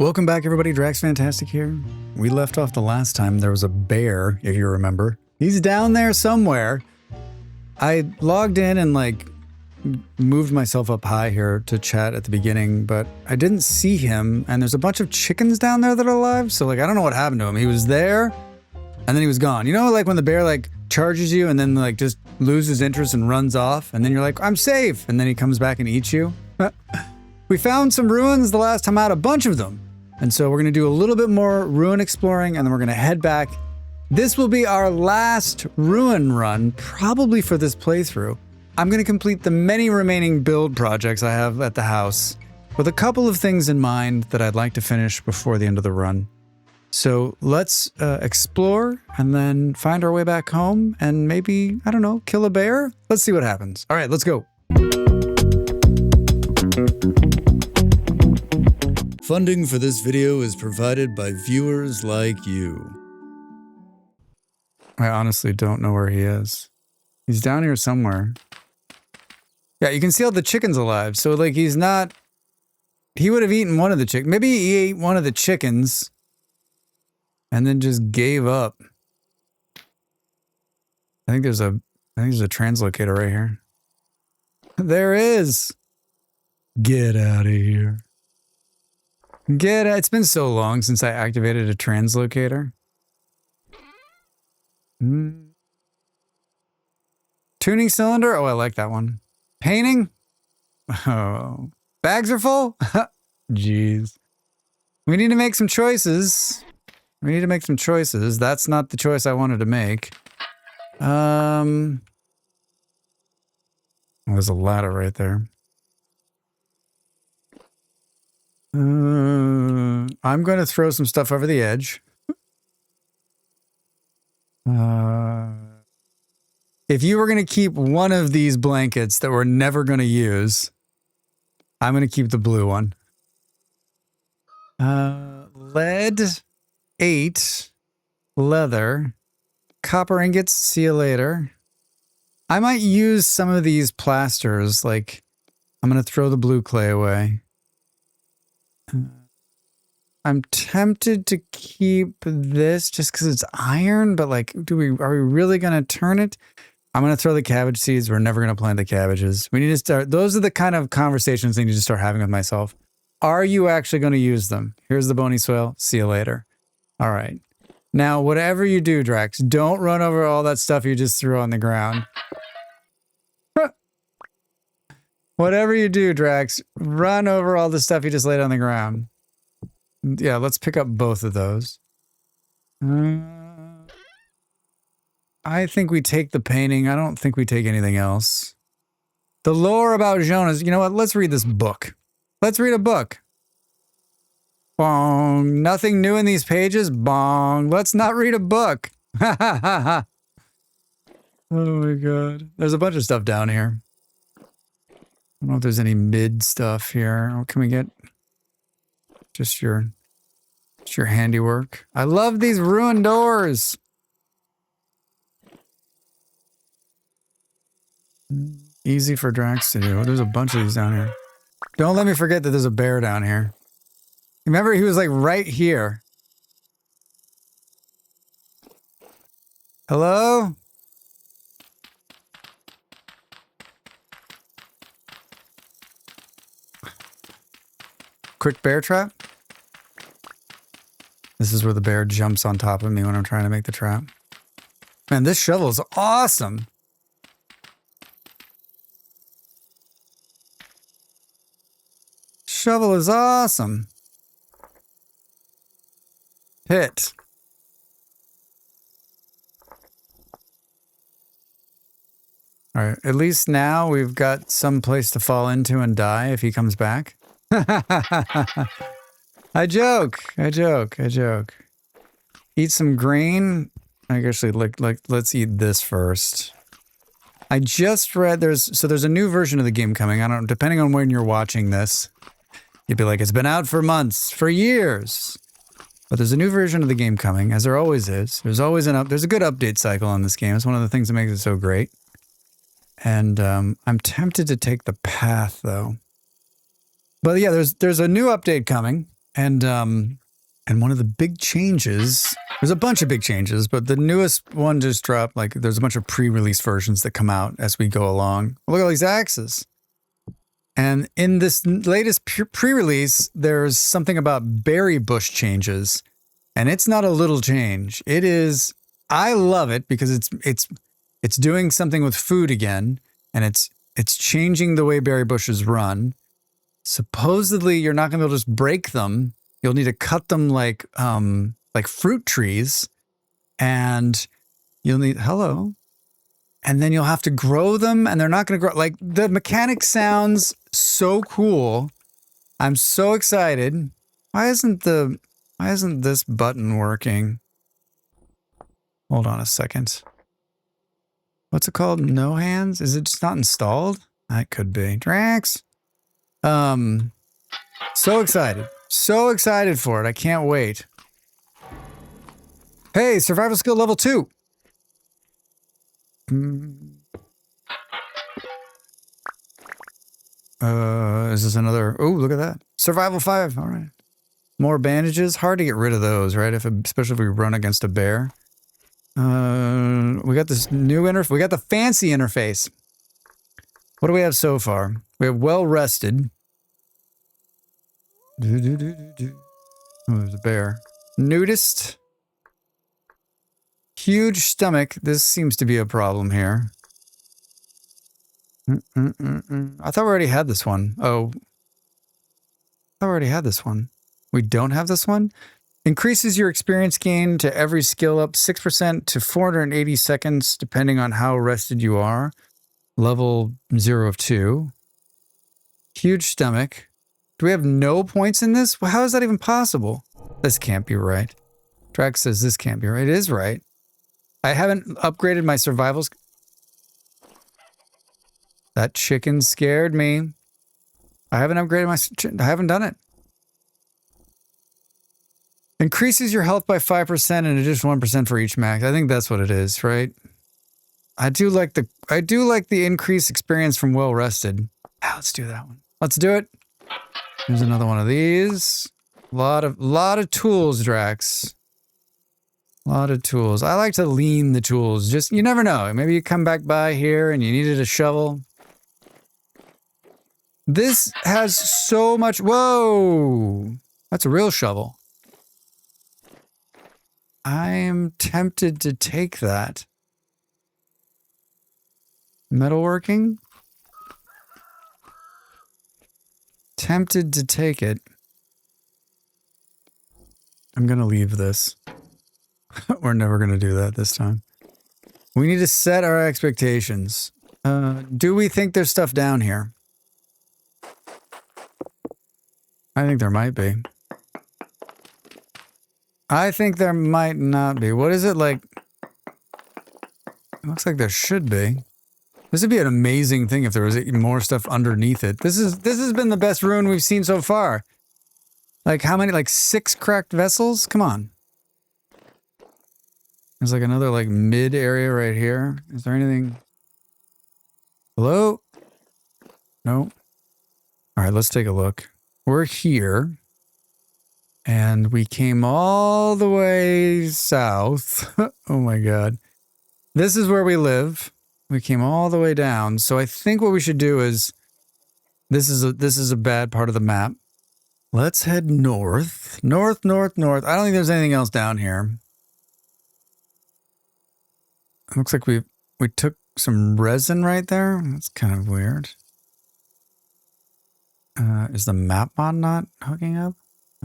Welcome back, everybody. Dracs Fantastic here. We left off the last time. There was a bear, if you remember. He's down there somewhere. I logged in and moved myself up high here to chat at the beginning, but I didn't see him. And there's a bunch of chickens down there that are alive. So I don't know what happened to him. He was there and then he was gone. You know, when the bear charges you and then just loses interest and runs off, and then you're like, I'm safe. And then he comes back and eats you. We found some ruins the last time out, a bunch of them. And so we're going to do a little bit more ruin exploring, and then we're going to head back. This will be our last ruin run, probably for this playthrough. I'm going to complete the many remaining build projects I have at the house, with a couple of things in mind that I'd like to finish before the end of the run. So let's explore, and then find our way back home, and maybe, I don't know, kill a bear? Let's see what happens. All right, let's go. Funding for this video is provided by viewers like you. I honestly don't know where he is. He's down here somewhere. Yeah, you can see all the chickens alive. So he's not... He would have eaten one of the chickens. Maybe he ate one of the chickens and then just gave up. I think there's a translocator right here. There is. Get out of here. It's been so long since I activated a translocator. Tuning cylinder? Oh, I like that one. Painting? Oh. Bags are full? Jeez. We need to make some choices. That's not the choice I wanted to make. There's a ladder right there. I'm going to throw some stuff over the edge. If you were going to keep one of these blankets that we're never going to use, I'm going to keep the blue one. Lead, 8, leather, copper ingots, see you later. I might use some of these plasters, I'm going to throw the blue clay away. I'm tempted to keep this just because it's iron, but are we really going to turn it? I'm going to throw the cabbage seeds. We're never going to plant the cabbages. We need to start. Those are the kind of conversations I need to start having with myself. Are you actually going to use them? Here's the bony soil. See you later. All right. Now, whatever you do, Drax, don't run over all that stuff you just threw on the ground. Whatever you do, Drax, run over all the stuff you just laid on the ground. Yeah, let's pick up both of those. I think we take the painting. I don't think we take anything else. The lore about Jonas. You know what? Let's read this book. Let's read a book. Bong. Nothing new in these pages. Bong. Let's not read a book. Ha ha ha ha. Oh my god. There's a bunch of stuff down here. I don't know if there's any mid stuff here. What can we get? Just your handiwork. I love these ruined doors. Easy for Drax to do. There's a bunch of these down here. Don't let me forget that there's a bear down here. Remember, he was right here. Hello? Quick bear trap? This is where the bear jumps on top of me when I'm trying to make the trap. Man, this shovel is awesome. Shovel is awesome. Hit. All right, at least now we've got some place to fall into and die if he comes back. I joke. Eat some grain. Actually, let's eat this first. I just read there's a new version of the game coming. I don't know, depending on when you're watching this, you'd be like, it's been out for months, for years. But there's a new version of the game coming, as there always is. There's always there's a good update cycle on this game. It's one of the things that makes it so great. And I'm tempted to take the path, though. But yeah, there's a new update coming. And one of the big changes, there's a bunch of big changes, but the newest one just dropped. Like, there's a bunch of pre-release versions that come out as we go along. Look at all these axes. And in this latest pre-release, there's something about berry bush changes. And it's not a little change. It is, I love it because it's doing something with food again, and it's changing the way berry bushes run. Supposedly, you're not going to be able to just break them. You'll need to cut them like fruit trees, and you'll need, hello. And then you'll have to grow them, and they're not going to grow. Like, the mechanic sounds so cool. I'm so excited. Why isn't this button working? Hold on a second. What's it called? No hands? Is it just not installed? That could be. Dracs. So excited. So excited for it. I can't wait. Hey, survival skill level 2. Is this another? Oh, look at that. Survival 5. All right. More bandages. Hard to get rid of those, right? Especially if we run against a bear. We got this new interface. We got the fancy interface. What do we have so far? We have well rested. Oh, there's a bear. Nudist. Huge stomach. This seems to be a problem here. I thought we already had this one. Oh. I thought we already had this one. We don't have this one? Increases your experience gain to every skill up 6% to 480 seconds, depending on how rested you are. Level 0 of 2. Huge stomach. Do we have no points in this? Well, how is that even possible? This can't be right. Drax says this can't be right. It is right. I haven't upgraded my survival. That chicken scared me. I haven't upgraded my... I haven't done it. Increases your health by 5% and additional 1% for each max. I think that's what it is, right? I do like the increased experience from well rested. Ah, let's do that one. Let's do it. Here's another one of these. Lot of tools, Drax. A lot of tools. I like to lean the tools. Just, you never know. Maybe you come back by here and you needed a shovel. This has so much. Whoa! That's a real shovel. I'm tempted to take that. Metalworking? Tempted to take it. I'm gonna leave this. We're never gonna do that this time. We need to set our expectations. Do we think there's stuff down here? I think there might be. I think there might not be. What is it like? It looks like there should be. This would be an amazing thing if there was more stuff underneath it. This has been the best ruin we've seen so far. Like how many? Like 6 cracked vessels? Come on. There's like another like mid area right here. Is there anything? Hello? No. All right, let's take a look. We're here. And we came all the way south. Oh my God. This is where we live. We came all the way down. So I think what we should do is, this is a bad part of the map. Let's head north. North. I don't think there's anything else down here. It looks like we took some resin right there. That's kind of weird. Is the map mod not hooking up?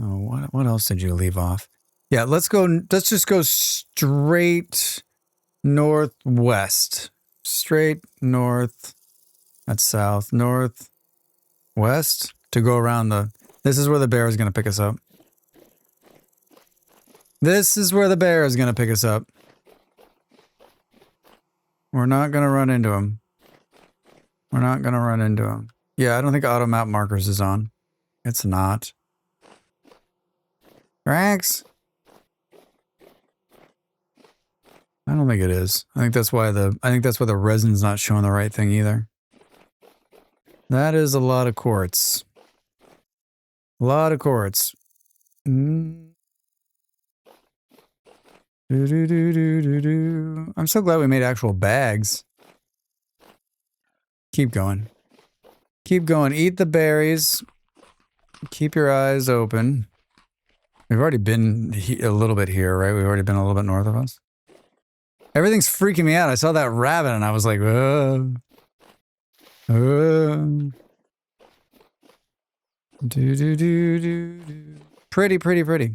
Oh, what else did you leave off? Yeah, let's just go straight northwest. Straight north. That's south. North. West. To go around the... This is where the bear is going to pick us up. This is where the bear is going to pick us up. We're not going to run into him. We're not going to run into him. Yeah, I don't think auto map markers is on. It's not. Dracs? I don't think it is. I think that's why the resin's not showing the right thing either. That is a lot of quartz. A lot of quartz. I'm so glad we made actual bags. Keep going. Keep going. Eat the berries. Keep your eyes open. We've already been a little bit here, right? We've already been a little bit north of us. Everything's freaking me out. I saw that rabbit and I was like, Pretty, pretty, pretty.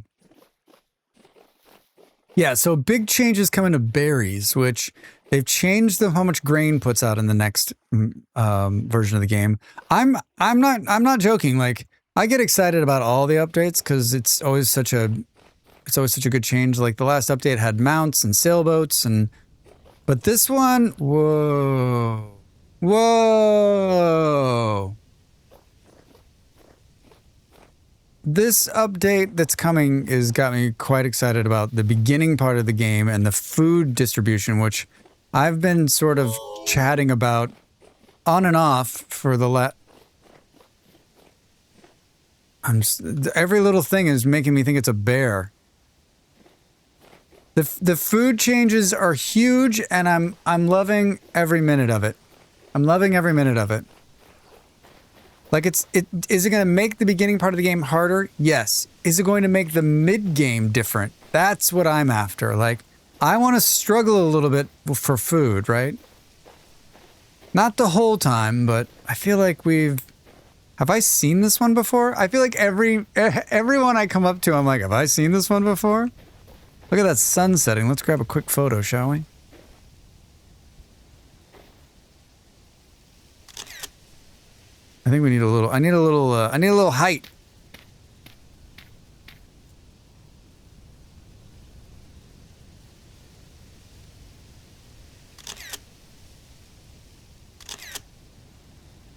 Yeah, so big changes coming to berries, which they've changed how much grain puts out in the next version of the game. I'm not joking. Like, I get excited about all the updates because it's always such a good change. Like the last update had mounts and sailboats, but this one, whoa. This update that's coming has got me quite excited about the beginning part of the game and the food distribution, which I've been sort of chatting about on and off for the every little thing is making me think it's a bear. The food changes are huge, and I'm loving every minute of it. I'm loving every minute of it. Like is it going to make the beginning part of the game harder? Yes. Is it going to make the mid game different? That's what I'm after. Like, I want to struggle a little bit for food, right? Not the whole time, but I feel like have I seen this one before? I feel like everyone I come up to, I'm like, have I seen this one before? Look at that sun setting. Let's grab a quick photo, shall we? I think we need I need a little height.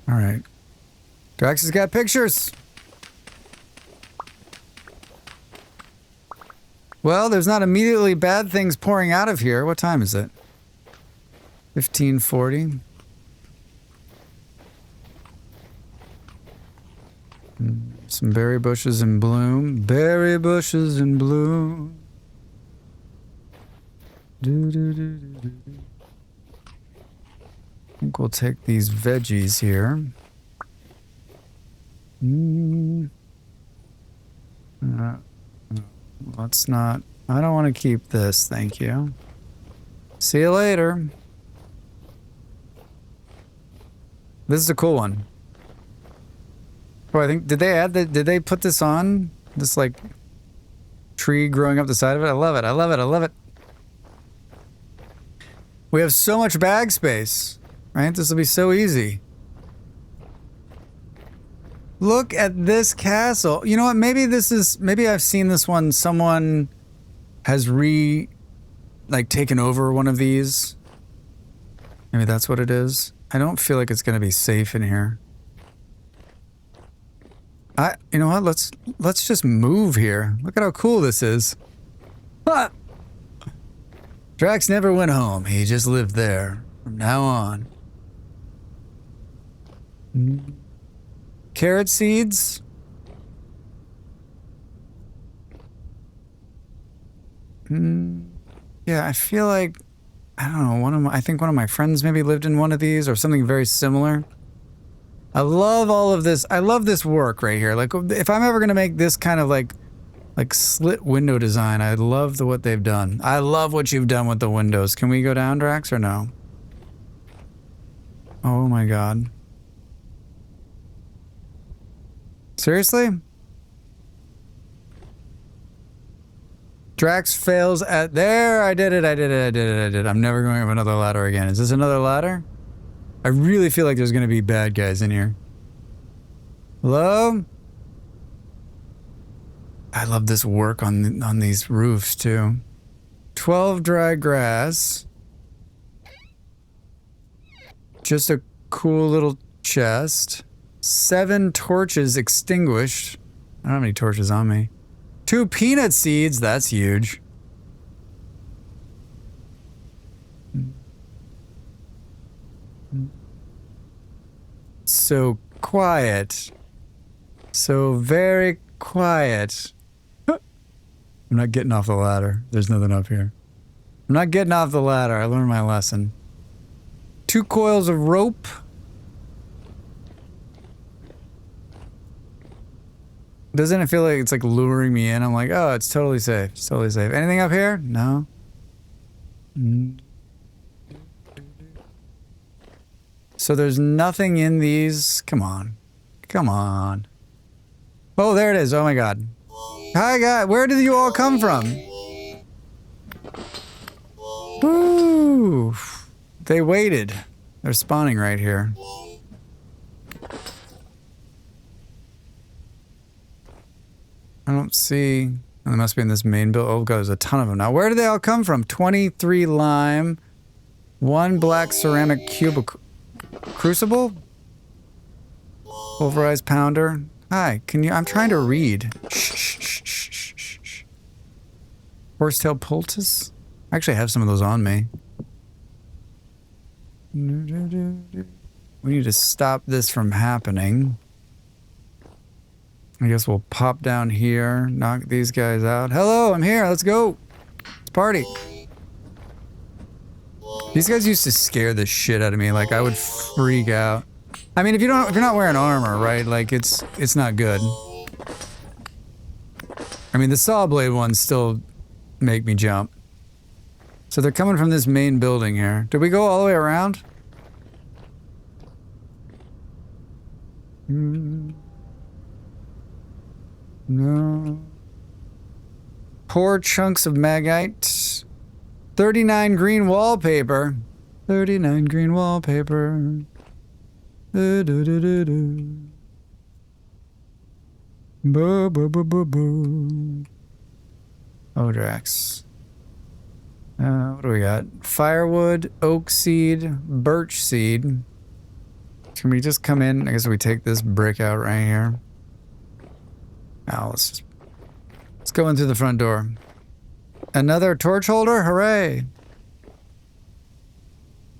All right. Drax has got pictures. Well, there's not immediately bad things pouring out of here. What time is it? 15:40. Some berry bushes in bloom. Berry bushes in bloom. I think we'll take these veggies here. Let's not. I don't want to keep this, thank you. See you later. This is a cool one. Oh, I think, did they put this on? This, like, tree growing up the side of it? I love it, I love it, I love it. We have so much bag space, right? This will be so easy. Look at this castle. You know what? Maybe I've seen this one. Someone has taken over one of these. Maybe that's what it is. I don't feel like it's going to be safe in here. You know what? Let's just move here. Look at how cool this is. Ah! Drax never went home. He just lived there from now on. Carrot seeds. Yeah, I feel like, I don't know, I think one of my friends maybe lived in one of these or something very similar. I love all of this. I love this work right here. Like, if I'm ever going to make this kind of like slit window design, I love what they've done. I love what you've done with the windows. Can we go down, Drax, or no? Oh my god. Seriously? Drax fails at... There! I did it. I'm never going up another ladder again. Is this another ladder? I really feel like there's going to be bad guys in here. Hello? I love this work on these roofs, too. 12 dry grass. Just a cool little chest. 7 torches extinguished. I don't have any torches on me. 2 peanut seeds. That's huge. So quiet. So very quiet. I'm not getting off the ladder. There's nothing up here. I'm not getting off the ladder. I learned my lesson. 2 coils of rope. Doesn't it feel like it's like luring me in? I'm like, oh, it's totally safe. It's totally safe. Anything up here? No. So there's nothing in these. Come on. Come on. Oh, there it is. Oh my god. Hi, guys. Where did you all come from? Woo. They waited. They're spawning right here. I don't see... Oh, they must be in this main build. Oh god, there's a ton of them. Now, where did they all come from? 23 lime. 1 black ceramic crucible? Pulverized powder. Hi, can you... I'm trying to read. Shh. Horsetail poultice? I actually have some of those on me. We need to stop this from happening. I guess we'll pop down here, knock these guys out. Hello, I'm here. Let's go. Let's party. These guys used to scare the shit out of me. Like I would freak out. I mean, if you're not wearing armor, right? Like it's not good. I mean, the saw blade ones still make me jump. So they're coming from this main building here. Did we go all the way around? No. Poor chunks of magite. 39 green wallpaper. 39 green wallpaper. Boo, boo, boo, boo, boo. Oh, Dracs. What do we got? Firewood, oak seed, birch seed. Can we just come in? I guess we take this brick out right here. Now let's go in through the front door. Another torch holder? Hooray!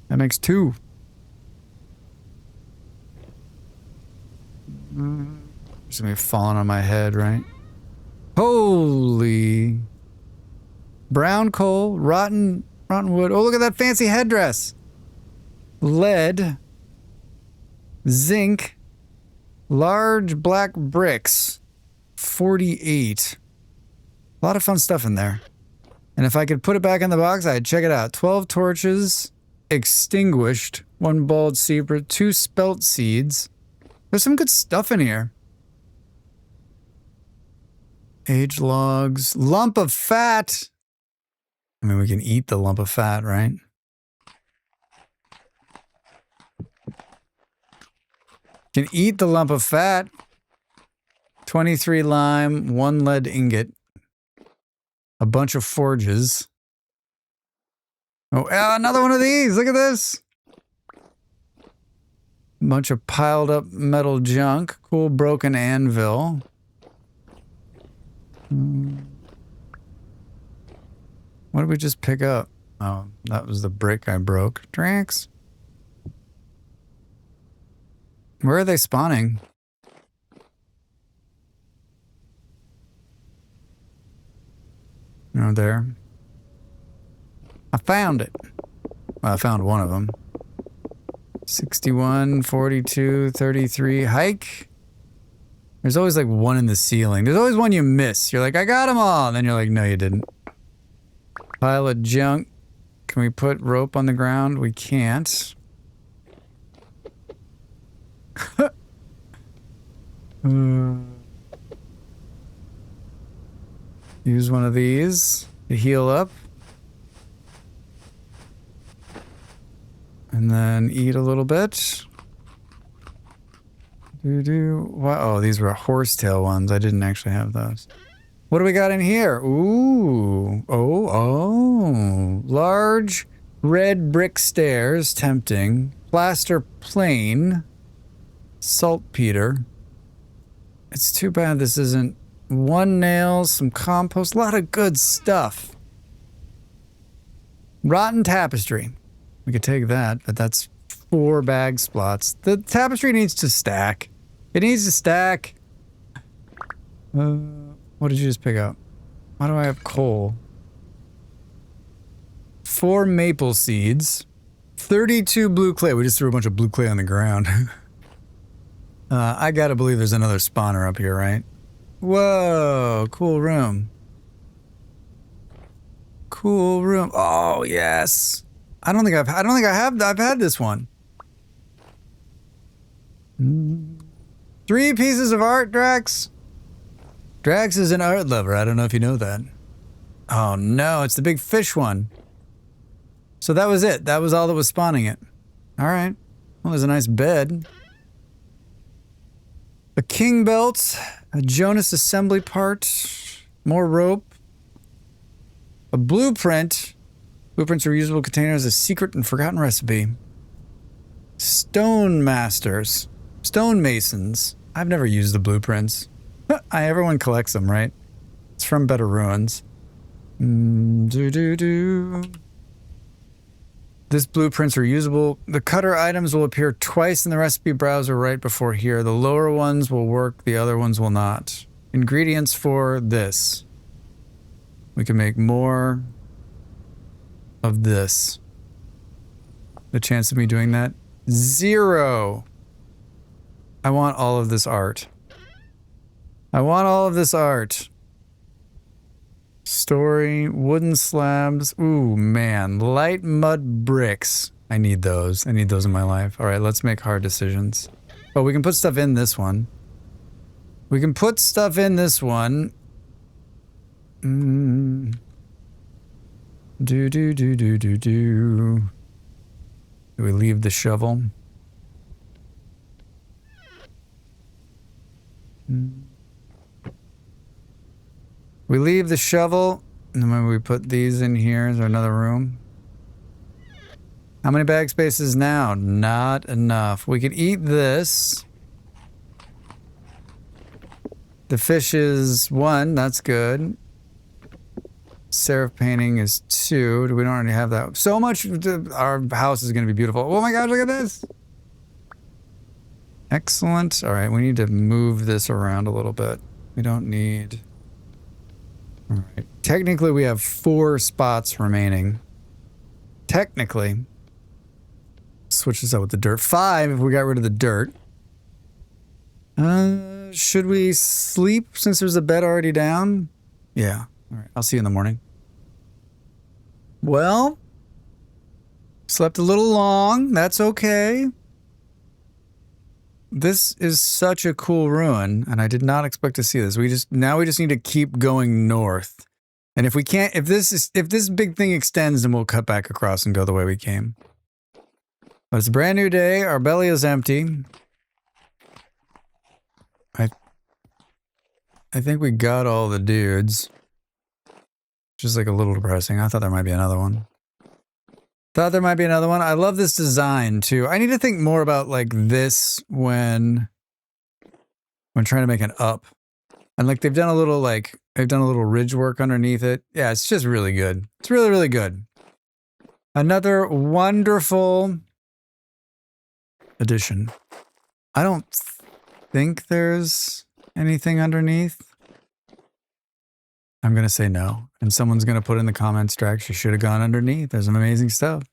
That makes 2. It's gonna be falling on my head, right? Holy! Brown coal, rotten wood. Oh, look at that fancy headdress! Lead, zinc, large black bricks. 48. A lot of fun stuff in there. And if I could put it back in the box, I'd check it out. 12 torches, extinguished, 1 bald zebra, 2 spelt seeds. There's some good stuff in here. Age logs, lump of fat. I mean, we can eat the lump of fat, right? Can eat the lump of fat. 23 lime, 1 lead ingot, a bunch of forges. Oh, another one of these! Look at this! A bunch of piled up metal junk. Cool broken anvil. What did we just pick up? Oh, that was the brick I broke. Dracs. Where are they spawning? Oh, there. I found it. Well, I found one of them. 61, 42, 33. Hike? There's always like one in the ceiling. There's always one you miss. You're like, I got them all. And then you're like, no, you didn't. Pile of junk. Can we put rope on the ground? We can't. Use one of these to heal up. And then eat a little bit. What? Oh, these were horsetail ones. I didn't actually have those. What do we got in here? Ooh. Oh. Large red brick stairs. Tempting. Plaster plain. Saltpeter. It's too bad this isn't 1 nail, some compost, a lot of good stuff. Rotten tapestry. We could take that, but that's 4 bag splots. The tapestry needs to stack. It needs to stack. What did you just pick up? Why do I have coal? 4 maple seeds. 32 blue clay. We just threw a bunch of blue clay on the ground. I gotta believe there's another spawner up here, right? Whoa, cool room. Cool room. Oh, yes. I've had this one. 3 pieces of art, Dracs. Dracs is an art lover. I don't know if you know that. Oh no, it's the big fish one. So that was it. That was all that was spawning it. All right. Well, there's a nice bed. A king belt. A Jonas assembly part. More rope. A blueprint. Blueprints are reusable containers. A secret and forgotten recipe. Stone masters. Stone masons. I've never used the blueprints. Everyone collects them, right? It's from Better Ruins. This blueprints are usable. The cutter items will appear twice in the recipe browser right before here. The lower ones will work, the other ones will not. Ingredients for this. We can make more of this. The chance of me doing that? 0. I want all of this art. I want all of this art. Story, wooden slabs. Ooh, man. Light mud bricks. I need those. I need those in my life. All right, let's make hard decisions. Oh, we can put stuff in this one. We can put stuff in this one. Do we leave the shovel? We leave the shovel, and then when we put these in here, is there another room? How many bag spaces now? Not enough. We could eat this. The fish is 1, that's good. Serif painting is 2. We don't already have that. So much, our house is going to be beautiful. Oh my gosh, look at this. Excellent. All right, we need to move this around a little bit. We don't need... All right. Technically, we have 4 spots remaining. Technically. Switch this out with the dirt. 5 if we got rid of the dirt. Should we sleep since there's a bed already down? Yeah. All right. I'll see you in the morning. Well, slept a little long. That's okay. This is such a cool ruin, and I did not expect to see this. Now we just need to keep going north. And if we can't, if this big thing extends, then we'll cut back across and go the way we came. But it's a brand new day. Our belly is empty. I think we got all the dudes. Just like a little depressing. I thought there might be another one. I love this design too. I need to think more about like this when trying to make an up. And like they've done a little ridge work underneath it. Yeah, it's just really good. It's really, really good. Another wonderful addition. I don't think there's anything underneath. I'm going to say no. And someone's going to put in the comments, Drax, you should have gone underneath. There's some amazing stuff.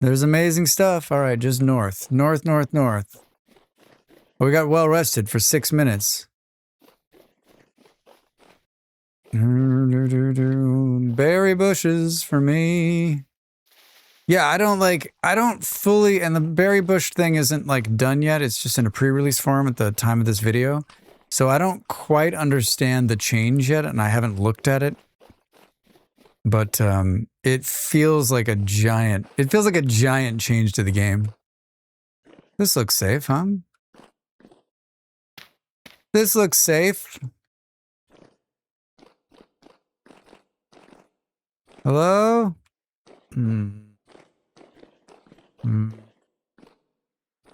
There's amazing stuff. All right, just north. North. Well, we got well rested for 6 minutes. Berry bushes for me. Yeah, I don't fully, and the berry bush thing isn't like done yet. It's just in a pre-release form at the time of this video. So I don't quite understand the change yet, and I haven't looked at it. But it feels like a giant change to the game. This looks safe, huh? This looks safe. Hello?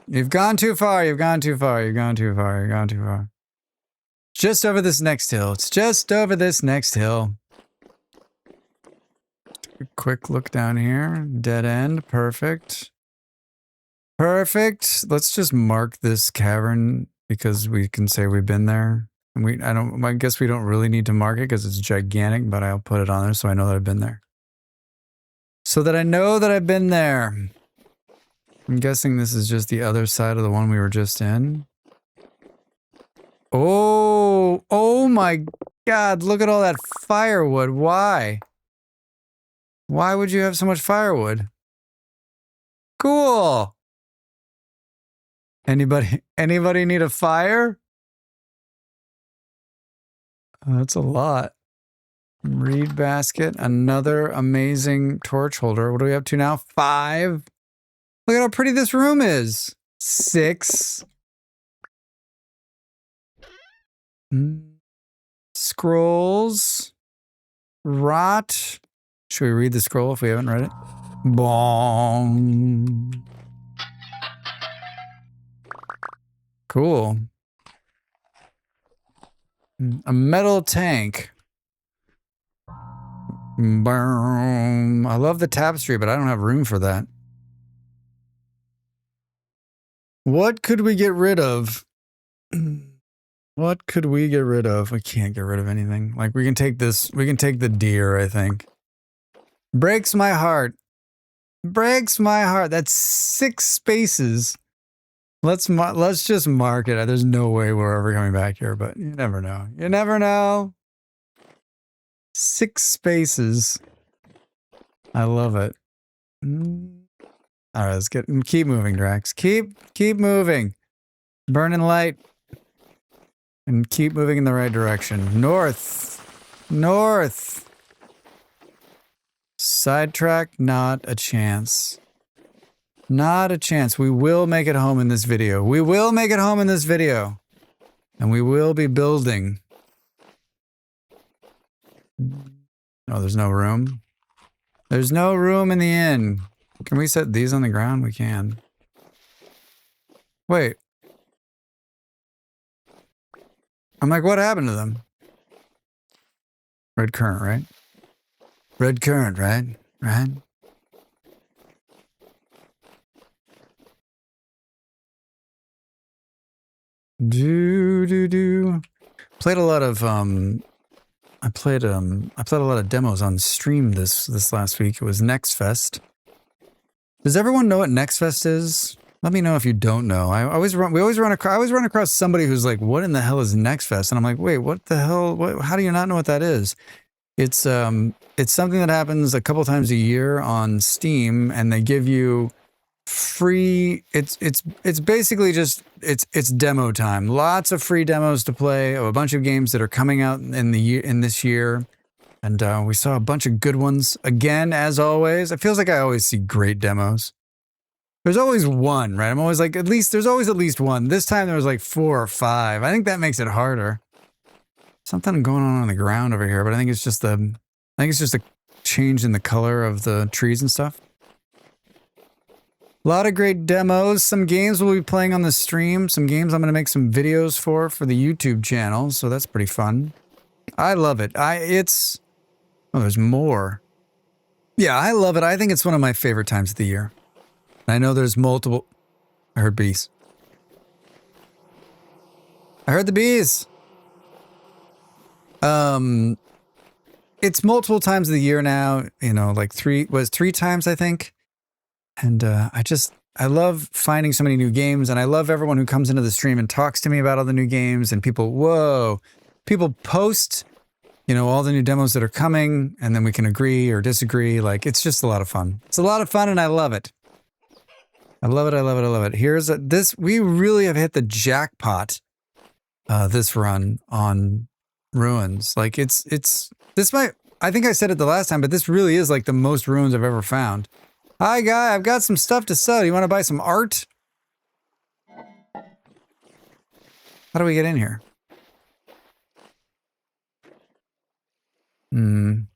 You've gone too far. Just over this next hill. It's just over this next hill. Take a quick look down here. Dead end. Perfect. Let's just mark this cavern because we can say we've been there. And I guess we don't really need to mark it because it's gigantic, but I'll put it on there so I know that I've been there. So that I know that I've been there. I'm guessing this is just the other side of the one we were just in. Oh my God, look at all that firewood. Why? Why would you have so much firewood? Cool. Anybody need a fire? That's a lot. Reed basket, another amazing torch holder. What are we up to now? 5. Look at how pretty this room is. 6. Scrolls. Rot. Should we read the scroll if we haven't read it? Bong. Cool. A metal tank. Boom. I love the tapestry, but I don't have room for that. What could we get rid of? What could we get rid of? We can't get rid of anything. Like, we can take this. We can take the deer, I think. Breaks my heart. Breaks my heart. That's 6 spaces. Let's just mark it. There's no way we're ever coming back here, but you never know. You never know. 6 spaces. I love it. All right, let's keep moving, Dracs. Keep moving. Burning light. And keep moving in the right direction. North. North. Sidetrack, not a chance. Not a chance. We will make it home in this video. We will make it home in this video. And we will be building. Oh, there's no room. There's no room in the inn. Can we set these on the ground? We can. Wait. I'm like, what happened to them? Red current, right? Red current, right? Right? Played a lot of I played a lot of demos on stream this last week. It was NextFest. Does everyone know what NextFest is? Let me know if you don't know. I always run across somebody who's like, "What in the hell is NextFest?" And I'm like, "Wait, what the hell? How do you not know what that is?" It's something that happens a couple times a year on Steam, and they give you free. It's basically just it's demo time. Lots of free demos to play of a bunch of games that are coming out in this year, and we saw a bunch of good ones. Again, as always, it feels like I always see great demos. There's always one, right? I'm always like, there's always at least one. This time there was like 4 or 5. I think that makes it harder. Something going on the ground over here, but I think it's just a change in the color of the trees and stuff. A lot of great demos. Some games we'll be playing on the stream. Some games I'm going to make some videos for the YouTube channel, so that's pretty fun. I love it. Oh, there's more. Yeah, I love it. I think it's one of my favorite times of the year. I know there's multiple... I heard bees. I heard the bees! It's multiple times of the year now, you know, like 3 times, I think. And I love finding so many new games, and I love everyone who comes into the stream and talks to me about all the new games, and people post, you know, all the new demos that are coming, and then we can agree or disagree. Like, it's just a lot of fun. It's a lot of fun, and I love it. I love it, I love it, I love it. We really have hit the jackpot this run on ruins. Like, I think I said it the last time, but this really is like the most ruins I've ever found. Hi, guy, I've got some stuff to sell. You want to buy some art? How do we get in here? Hold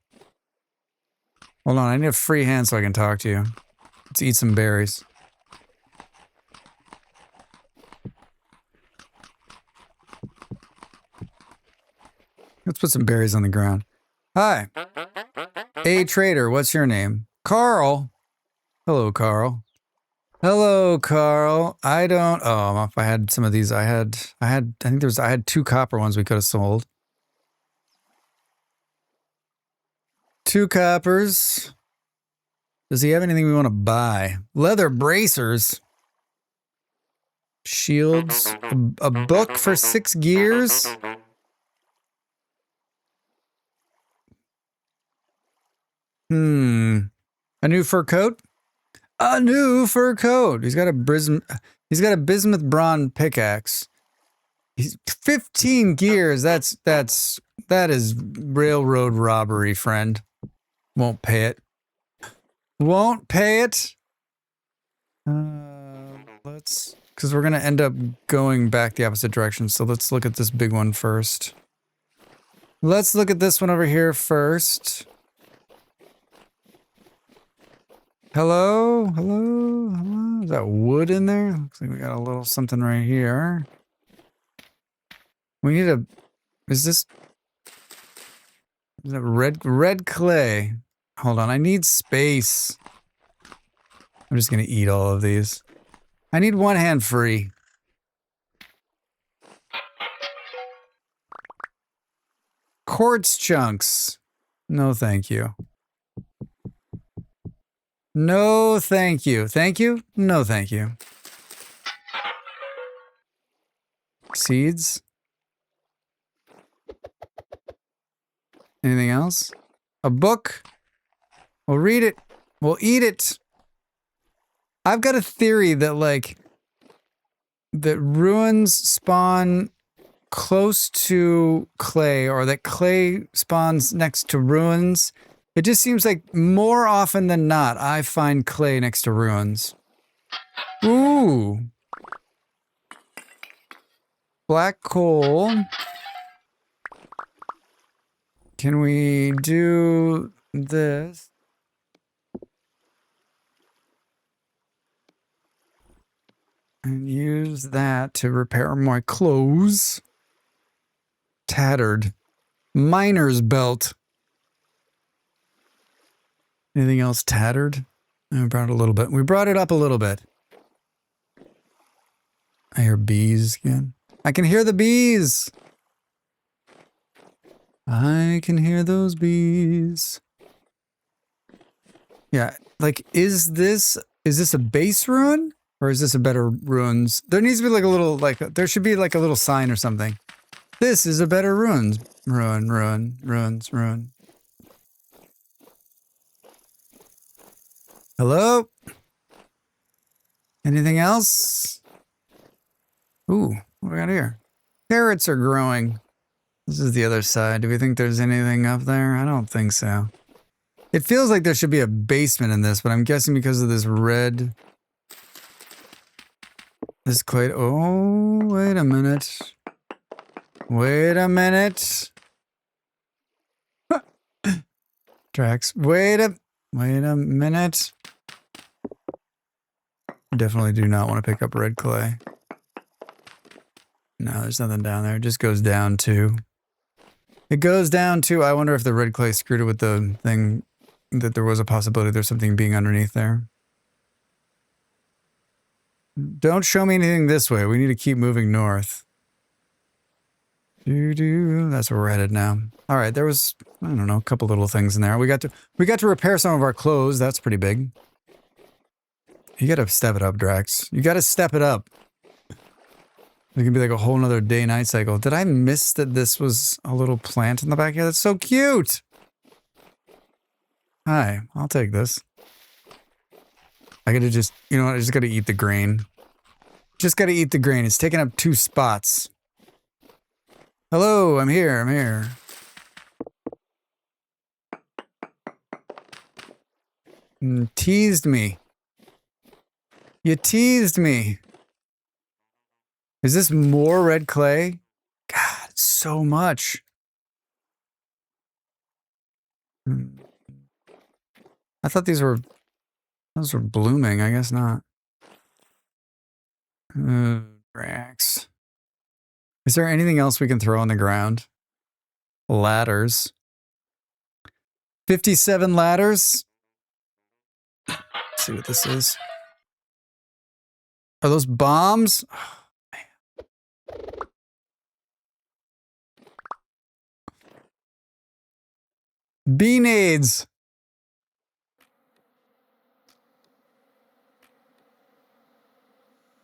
on, I need a free hand so I can talk to you. Let's eat some berries. Let's put some berries on the ground. Hi. Hey, trader, what's your name? Carl. Hello, Carl. Hello, Carl. I don't. Oh, if I had some of these, I had 2 copper ones we could have sold. 2 coppers. Does he have anything we want to buy? Leather bracers. Shields. A book for 6 gears. A new fur coat? A new fur coat. He's got a bismuth bronze pickaxe. He's 15 gears. That is railroad robbery, friend. Won't pay it. Won't pay it. Because we're gonna end up going back the opposite direction. So let's look at this big one first. Let's look at this one over here first. Hello? Hello? Hello? Is that wood in there? Looks like we got a little something right here. We need a... Is that red clay? Hold on, I need space. I'm just gonna eat all of these. I need 1 hand free. Quartz chunks. No, thank you. No, thank you. Thank you? No, thank you. Seeds. Anything else? A book? We'll read it. We'll eat it. I've got a theory that, like, that ruins spawn close to clay, or that clay spawns next to ruins. It just seems like more often than not, I find clay next to ruins. Ooh. Black coal. Can we do this? And use that to repair my clothes. Tattered. Miner's belt. Anything else tattered? We brought it a little bit. We brought it up a little bit. I hear bees again. I can hear the bees. I can hear those bees. Yeah, like, is this a base ruin? Or is this a better ruins? There needs to be like a little, like, there should be like a little sign or something. This is a better ruins. Ruin. Hello? Anything else? Ooh, what do we got here? Carrots are growing. This is the other side. Do we think there's anything up there? I don't think so. It feels like there should be a basement in this, but I'm guessing because of this red... This clay... Oh, wait a minute. Wait a minute. Dracs, wait a minute. Definitely do not want to pick up red clay. No, there's nothing down there. It just goes down to... It goes down to... I wonder if the red clay screwed it with the thing, that there was a possibility there's something being underneath there. Don't show me anything this way. We need to keep moving north. That's where we're headed now. All right, there was, I don't know, a couple little things in there. We got to repair some of our clothes. That's pretty big. You got to step it up, Drax. You got to step it up. It can be like a whole nother day-night cycle. Did I miss that this was a little plant in the back here? That's so cute. Hi, I'll take this. I gotta just, you know what? I just gotta eat the grain. Just gotta eat the grain. It's taking up 2 spots. Hello, I'm here. Teased me. You teased me. Is this more red clay? God, so much. I thought those were blooming. I guess not. Dracs. Is there anything else we can throw on the ground? Ladders. 57 ladders? Let's see what this is. Are those bombs? Oh, man. Beanades.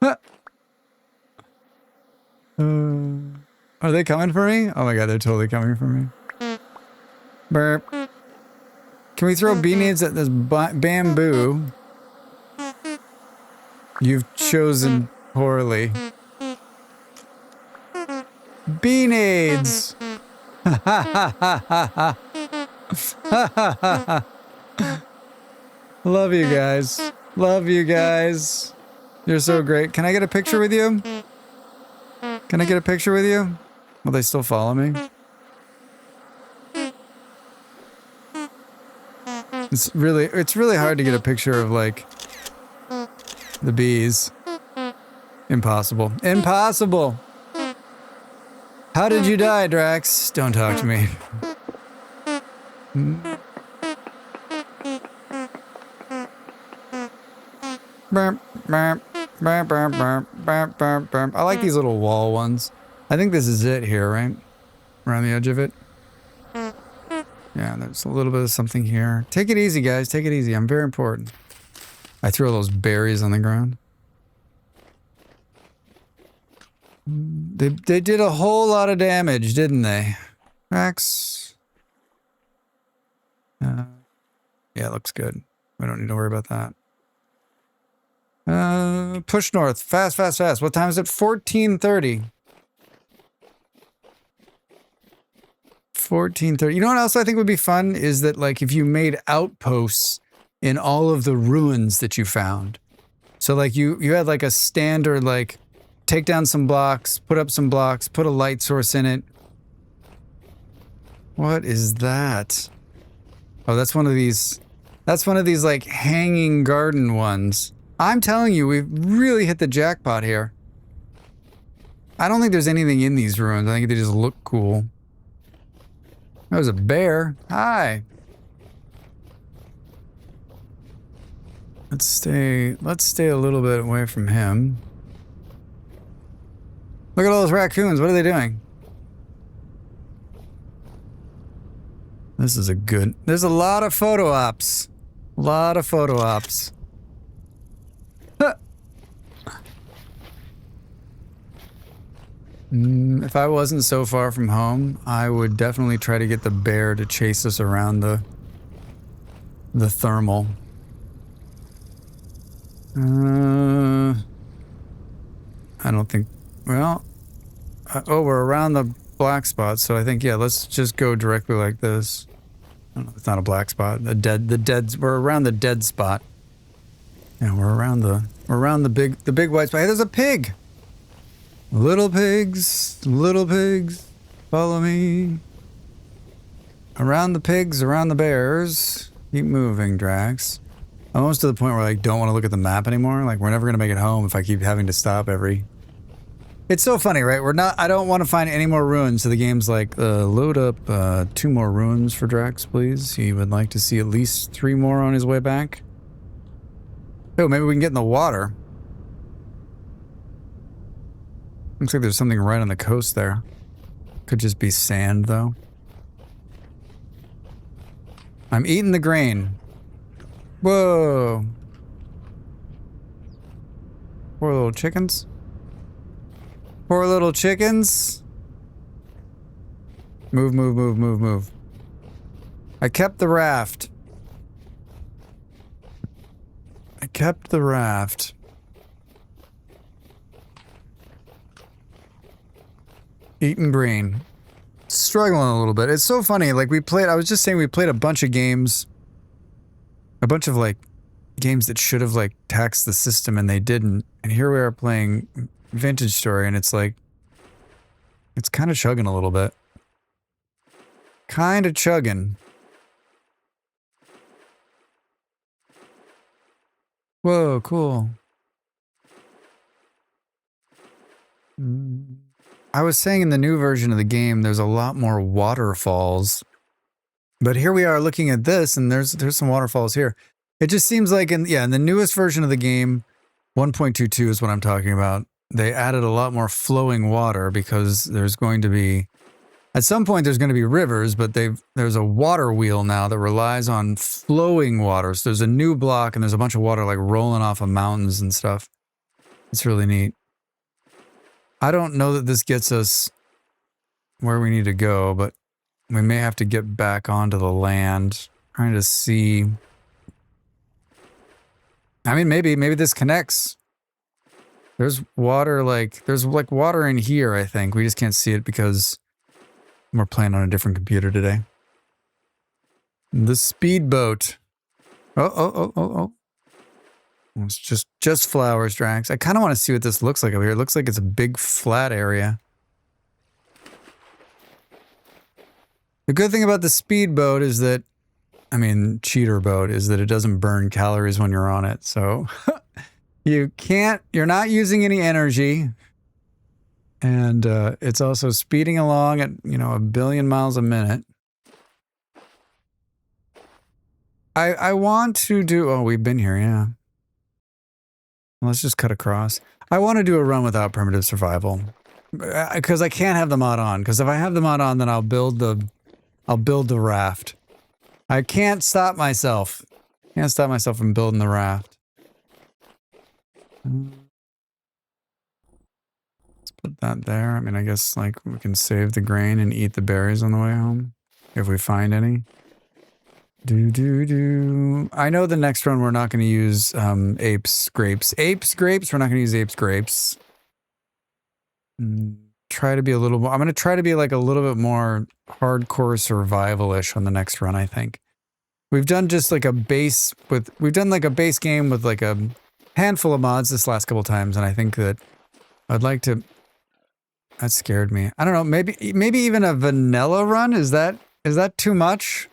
Huh. Are they coming for me? Oh my god, they're totally coming for me. Burp. Can we throw beanades at this bamboo? You've chosen poorly. Beanades! Love you guys. Love you guys. You're so great. Can I get a picture with you? Can I get a picture with you? Will they still follow me? It's really hard to get a picture of, like, the bees. Impossible. Impossible! How did you die, Dracs? Don't talk to me. Burp, burp, burp, burp, burp, burp, burp, burp. I like these little wall ones. I think this is it here, right? Around the edge of it. Yeah, there's a little bit of something here. Take it easy, guys. Take it easy. I'm very important. I threw all those berries on the ground. They did a whole lot of damage, didn't they? Dracs. Yeah, it looks good. We don't need to worry about that. Push north. Fast, fast, fast. What time is it? 14:30. 14:30. You know what else I think would be fun? Is that, like, if you made outposts in all of the ruins that you found. So, like, you had, like, a standard, like, take down some blocks, put up some blocks, put a light source in it. What is that? Oh, that's one of these, like, hanging garden ones. I'm telling you, we've really hit the jackpot here. I don't think there's anything in these ruins. I think they just look cool. That was a bear. Hi. Let's stay a little bit away from him. Look at all those raccoons. What are they doing? This is there's a lot of photo ops. A lot of photo ops. If I wasn't so far from home, I would definitely try to get the bear to chase us around the thermal. I don't think... Well... oh, we're around the black spot, so I think, yeah, let's just go directly like this. I don't know, it's not a black spot. We're around the dead spot. Yeah, we're around the big white spot. Hey, there's a pig! Little pigs, follow me. Around the pigs, around the bears. Keep moving, Dracs. I'm almost to the point where I don't want to look at the map anymore. Like, we're never going to make it home if I keep having to stop every... It's so funny, right? I don't want to find any more ruins, so the game's like, load up 2 more ruins for Drax, please. He would like to see at least 3 more on his way back. Oh, maybe we can get in the water. Looks like there's something right on the coast there. Could just be sand, though. I'm eating the grain. Whoa. Poor little chickens. Poor little chickens. Move, move, move, move, move. I kept the raft. I kept the raft. Eating grain. Struggling a little bit. It's so funny. Like, I was just saying we played a bunch of games. A bunch of, like, games that should have, like, taxed the system and they didn't. And here we are playing Vintage Story and it's like, it's kind of chugging a little bit. Kind of chugging. Whoa, cool. I was saying in the new version of the game, there's a lot more waterfalls. But here we are looking at this, and there's some waterfalls here. It just seems like, in the newest version of the game, 1.22 is what I'm talking about. They added a lot more flowing water because there's going to be, at some point there's going to be rivers, but there's a water wheel now that relies on flowing water. So there's a new block and there's a bunch of water like rolling off of mountains and stuff. It's really neat. I don't know that this gets us where we need to go, but we may have to get back onto the land. Trying to see. I mean, maybe this connects. There's water, there's water in here, I think. We just can't see it because we're playing on a different computer today. The speedboat. Oh. It's just flowers, Dracs. I kind of want to see what this looks like over here. It looks like it's a big flat area. The good thing about the speedboat is that, I mean, cheater boat, is that it doesn't burn calories when you're on it. So you're not using any energy. And it's also speeding along at, 1 billion miles a minute. I want to do, oh, we've been here, yeah. Let's just cut across. I want to do a run without primitive survival. Because I can't have the mod on. Because if I have the mod on, then I'll build the raft. I can't stop myself. Can't stop myself from building the raft. Let's put that there. I mean, I guess we can save the grain and eat the berries on the way home. If we find any. I know the next run we're not going to use apes grapes. Apes grapes? We're not going to use apes grapes. Try to be a little more. I'm going to try to be like a little bit more hardcore survival-ish on the next run, I think. We've done just like a base with. We've done like a base game with like a handful of mods this last couple times, and I think that I'd like to. That scared me. I don't know. Maybe even a vanilla run. Is that too much?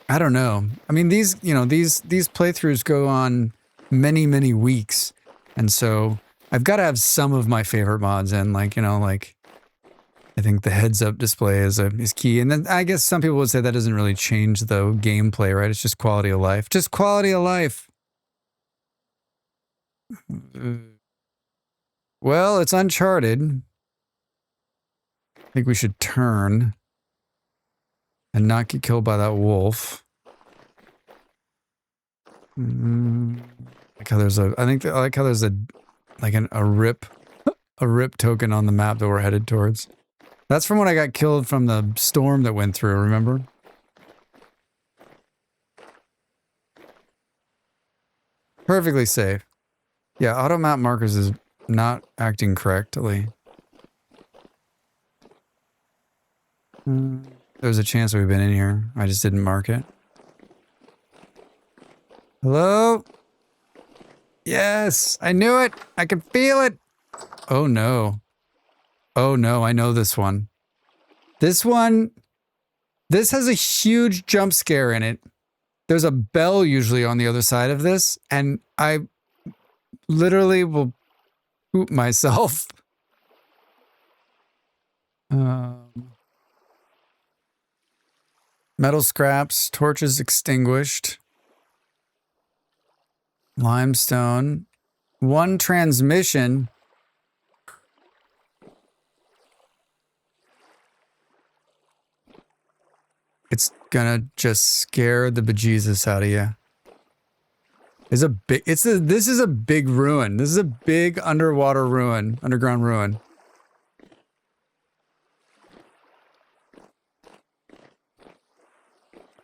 I don't know. I mean, these playthroughs go on many, many weeks. And so I've got to have some of my favorite mods in, I think the heads-up display is key. And then I guess some people would say that doesn't really change the gameplay, right? It's just quality of life. Just quality of life. Well, it's Uncharted. I think we should turn and not get killed by that wolf. I like how there's a rip token on the map that we're headed towards. That's from when I got killed from the storm that went through, remember? Perfectly safe. Yeah, auto map markers is not acting correctly. There's a chance we've been in here. I just didn't mark it. Hello? Yes, I knew it. I could feel it. Oh no. Oh no, I know this one. This has a huge jump scare in it. There's a bell usually on the other side of this, and I literally will poop myself. Metal scraps, torches extinguished. Limestone. One transmission. It's gonna just scare the bejesus out of you. This is a big ruin. This is a big underwater ruin, underground ruin.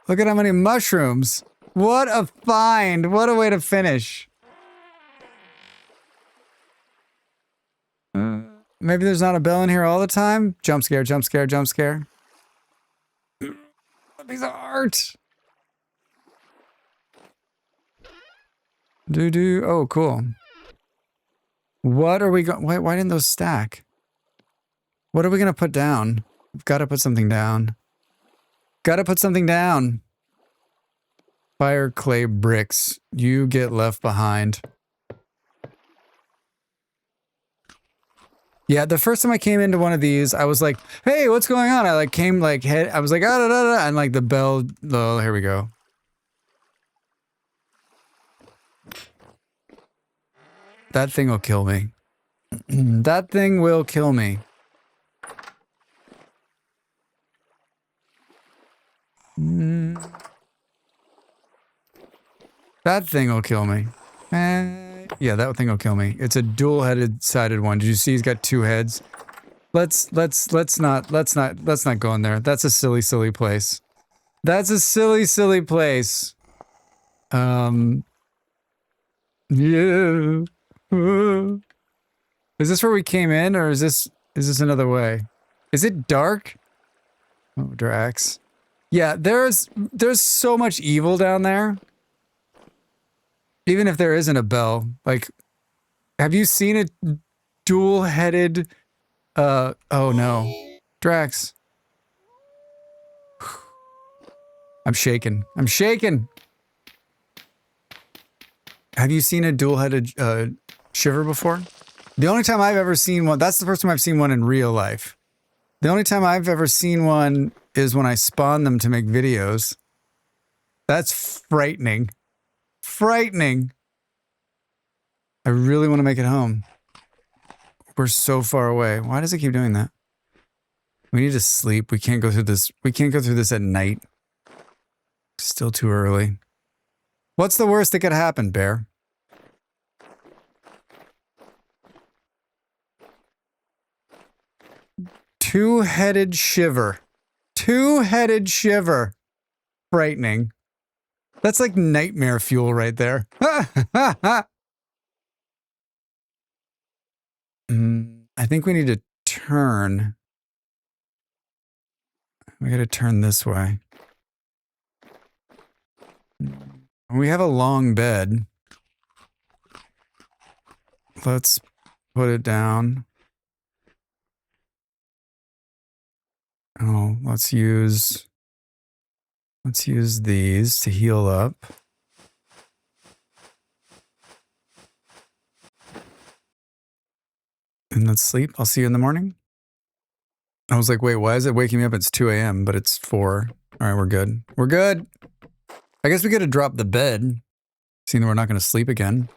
Look at how many mushrooms. What a find. What a way to finish. Maybe there's not a bell in here all the time. Jump scare, jump scare, jump scare. A piece of art. Oh, cool. What are we going? Why didn't those stack? What are we gonna put down? We've got to put something down. Gotta put something down. Fire clay bricks. You get left behind. Yeah, the first time I came into one of these, I was like, hey, what's going on? I I was like, ah, da, da, da, and like the bell, oh, here we go. That thing will kill me. That thing will kill me. That thing will kill me. Yeah, that thing will kill me. It's a dual-headed sided one. Did you see he's got two heads? Let's not go in there. That's a silly place. That's a silly place. Yeah. Is this where we came in, or is this another way? Is it dark? Oh, Dracs. Yeah, there's so much evil down there. Even if there isn't a bell, like, have you seen a dual-headed? Oh no, Dracs. I'm shaking. I'm shaking. Have you seen a dual-headed shiver before? The only time I've ever seen one, that's the first time I've seen one in real life. The only time I've ever seen one is when I spawn them to make videos. That's frightening. Frightening. I really want to make it home. We're so far away. Why does it keep doing that? We need to sleep. We can't go through this. We can't go through this at night. It's still too early. What's the worst that could happen, Bear? Two-headed shiver. Two-headed shiver. Frightening. That's like nightmare fuel right there. I think we need to turn. We gotta turn this way. We have a long bed. Let's put it down. Oh, let's use these to heal up. And let's sleep. I'll see you in the morning. I was like, wait, why is it waking me up? It's 2 a.m., but it's 4. All right, we're good. We're good. I guess we could have dropped the bed, seeing that we're not going to sleep again.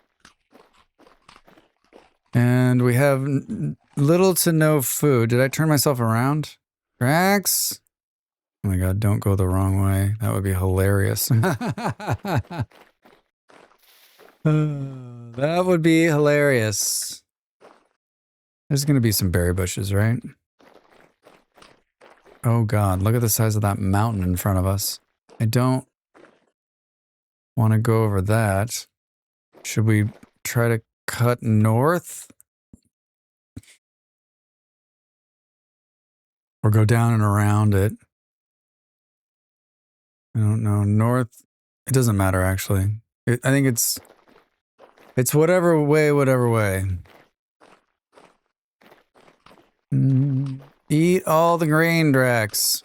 And we have little to no food. Did I turn myself around? Dracs? Oh my god, don't go the wrong way. That would be hilarious. That would be hilarious. There's going to be some berry bushes, right? Oh god, look at the size of that mountain in front of us. I don't want to go over that. Should we try to cut north? Or go down and around it? I don't know. North, it doesn't matter actually. I think it's whatever way. Eat all the grain, Dracs.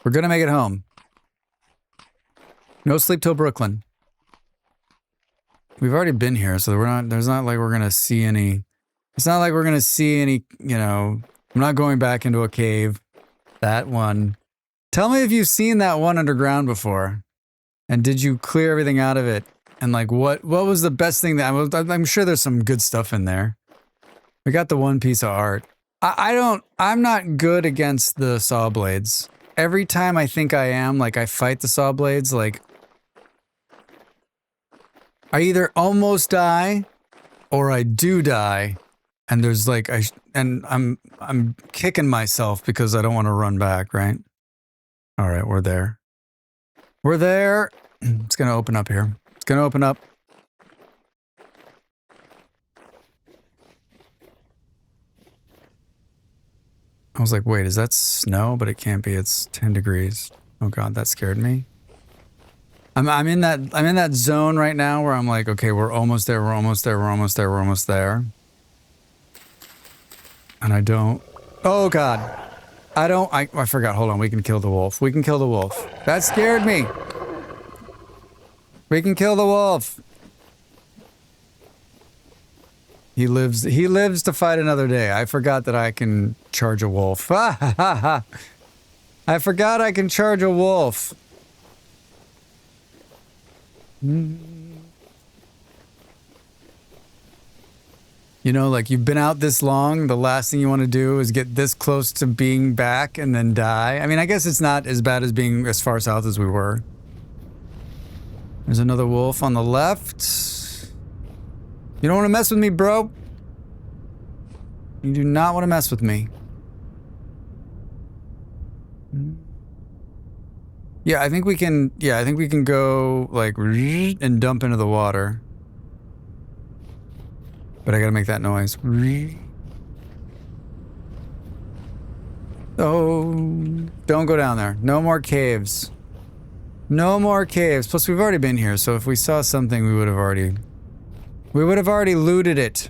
We're gonna make it home. No sleep till Brooklyn. We've already been here, so there's not like we're gonna see any, it's not like we're gonna see any, you know, I'm not going back into a cave. That one. Tell me if you've seen that one underground before. And did you clear everything out of it? And like, what was the best thing that, I'm sure there's some good stuff in there. We got the one piece of art. I'm not good against the saw blades. Every time I think I am, like I fight the saw blades, like I either almost die or I do die. And there's like, I'm kicking myself because I don't want to run back, right? All right, we're there. We're there. It's going to open up here. It's going to open up. I was like, wait, is that snow? But it can't be. It's 10 degrees. Oh god, that scared me. I'm in that zone right now where I'm like, okay, we're almost there. We're almost there. We're almost there. We're almost there. And I don't. Oh god. I forgot. Hold on. We can kill the wolf. We can kill the wolf. That scared me. We can kill the wolf. He lives to fight another day. I forgot that I can charge a wolf. I forgot I can charge a wolf. You know, like you've been out this long, the last thing you want to do is get this close to being back and then die. I mean, I guess it's not as bad as being as far south as we were. There's another wolf on the left. You don't want to mess with me, bro. You do not want to mess with me. Yeah, I think we can, go, like, and dump into the water. But I gotta make that noise. Oh, don't go down there. No more caves. No more caves. Plus, we've already been here, so if we saw something, we would have already looted it.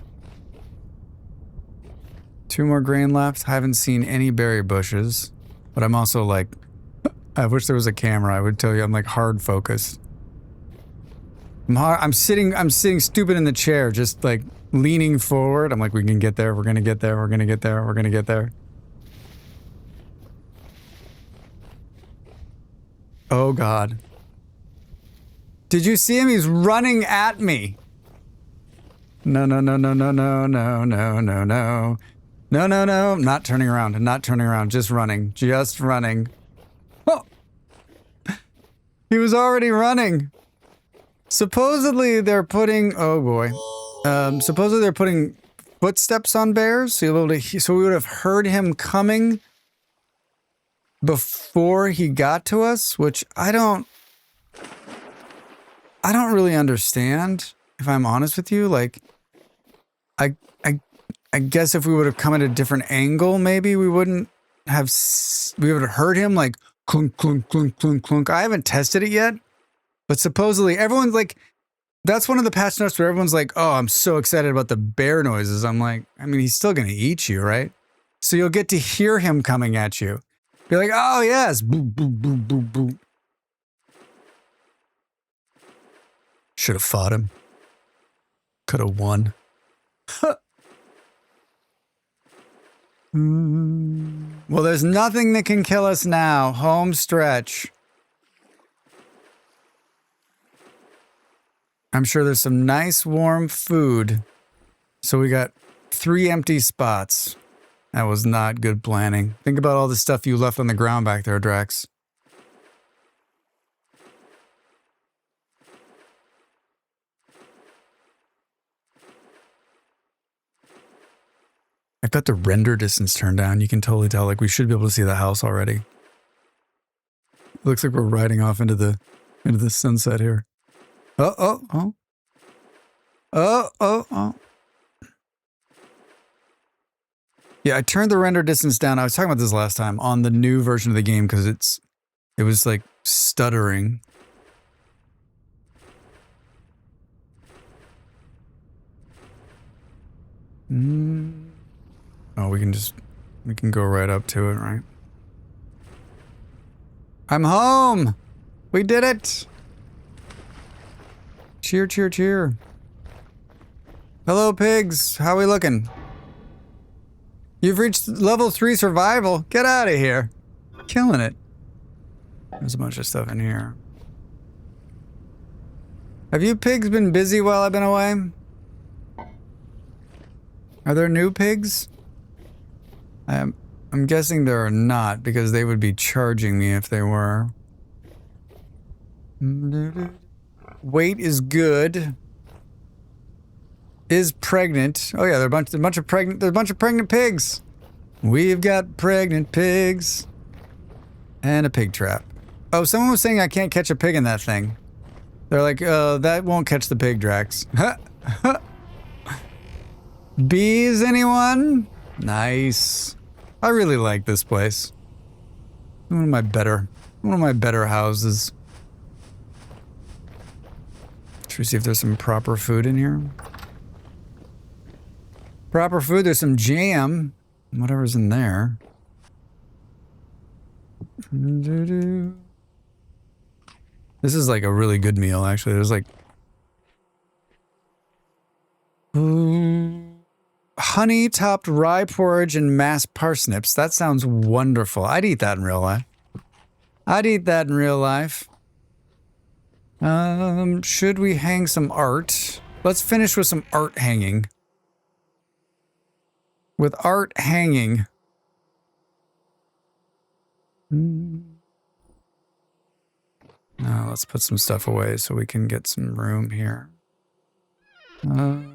2 more grain left. I haven't seen any berry bushes, but I'm also like, I wish there was a camera. I would tell you I'm like hard focused. I'm sitting stupid in the chair, just like leaning forward. I'm like, we can get there. We're gonna get there. We're gonna get there. We're gonna get there. Oh God. Did you see him? He's running at me. No, no, no, no, no, no, no, no, no, no. No, no, no. I'm not turning around. I'm not turning around. Just running. Just running. Oh. He was already running. Supposedly they're putting, oh boy. Supposedly they're putting footsteps on bears, so we would have heard him coming before he got to us, which I don't really understand, if I'm honest with you. Like, I guess if we would have come at a different angle, maybe we would have heard him like clunk, clunk, clunk, clunk, clunk. I haven't tested it yet, but supposedly everyone's like, that's one of the patch notes where everyone's like, oh, I'm so excited about the bear noises. I'm like, I mean, he's still going to eat you, right? So you'll get to hear him coming at you. Be like, oh, yes. Boop, boop, boop, boop, boop. Should have fought him. Could have won. Well, there's nothing that can kill us now. Home stretch. I'm sure there's some nice warm food. So we got 3 empty spots. That was not good planning. Think about all the stuff you left on the ground back there, Dracs. I've got the render distance turned down. You can totally tell, like, we should be able to see the house already. Looks like we're riding off into the sunset here. Oh. Yeah, I turned the render distance down. I was talking about this last time on the new version of the game because it was like stuttering. Oh, we can go right up to it, right? I'm home! We did it! Cheer, cheer, cheer. Hello, pigs. How we looking? You've reached level 3 survival. Get out of here. Killing it. There's a bunch of stuff in here. Have you pigs been busy while I've been away? Are there new pigs? I'm guessing there are not, because they would be charging me if they were. Weight is good. Is pregnant. Oh yeah, there's a bunch of pregnant pigs. We've got pregnant pigs. And a pig trap. Oh, someone was saying I can't catch a pig in that thing. They're like, that won't catch the pig, Drax. Bees, anyone? Nice. I really like this place. One of my better houses. Should we see if there's some proper food in here? Proper food, there's some jam. Whatever's in there. This is like a really good meal, actually. There's like... honey-topped rye porridge and mashed parsnips. That sounds wonderful. I'd eat that in real life. Should we hang some art? Let's finish with some art hanging. with art hanging. Now let's put some stuff away so we can get some room here. Do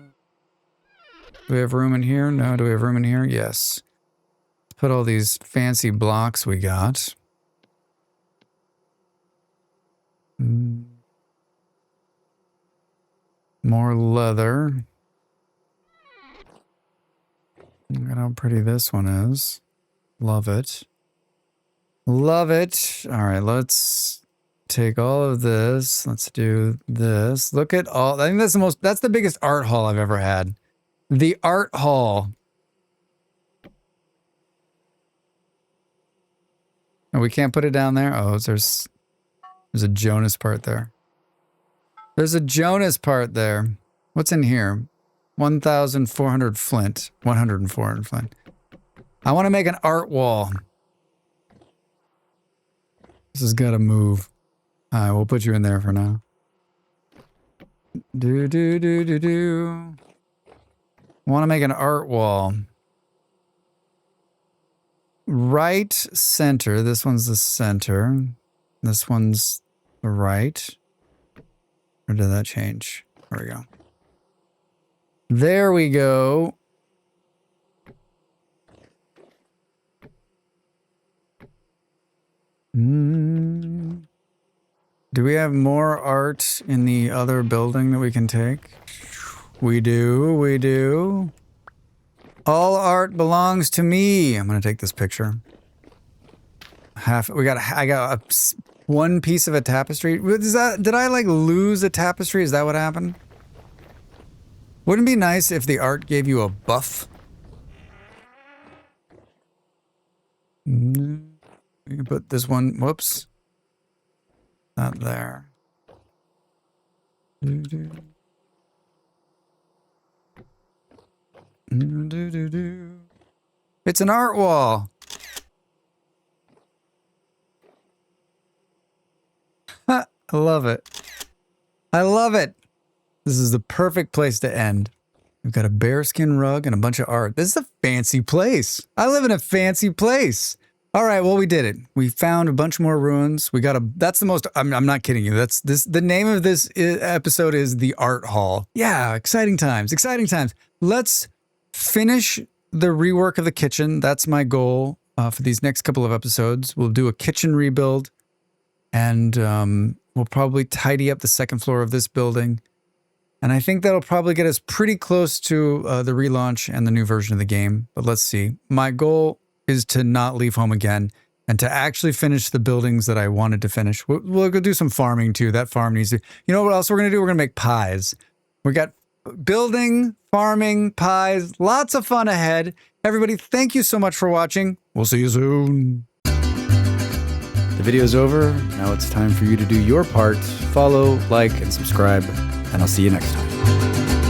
we have room in here? No. Do we have room in here? Yes. Let's put all these fancy blocks we got. More leather. Look at how pretty this one is. Love it. Love it. All right, let's take all of this. Let's do this. Look at all. I think that's the biggest art haul I've ever had. The art haul. Oh, we can't put it down there? Oh, there's a Jonas part there. There's a Jonas part there. What's in here? 1,400 flint. 104 flint. I want to make an art wall. This has got to move. All right, we'll put you in there for now. Do. I want to make an art wall. Right center. This one's the center. This one's the right. Or did that change? There we go. There we go. Do we have more art in the other building that we can take? We do. All art belongs to me. I'm gonna take this picture. I got one piece of a tapestry. Did I like lose a tapestry? Is that what happened? Wouldn't it be nice if the art gave you a buff? You can put this one, whoops. Not there. It's an art wall. I love it. I love it. This is the perfect place to end. We've got a bearskin rug and a bunch of art. This is a fancy place. I live in a fancy place. All right, well, we did it. We found a bunch more ruins. That's the most, I'm not kidding you. The name of this episode is The Art Hall. Yeah, exciting times, exciting times. Let's finish the rework of the kitchen. That's my goal for these next couple of episodes. We'll do a kitchen rebuild and we'll probably tidy up the second floor of this building. And I think that'll probably get us pretty close to the relaunch and the new version of the game. But let's see. My goal is to not leave home again and to actually finish the buildings that I wanted to finish. We'll go do some farming too. That farm needs to... You know what else we're going to do? We're going to make pies. We got building, farming, pies. Lots of fun ahead. Everybody, thank you so much for watching. We'll see you soon. The video's over. Now it's time for you to do your part. Follow, like, and subscribe. And I'll see you next time.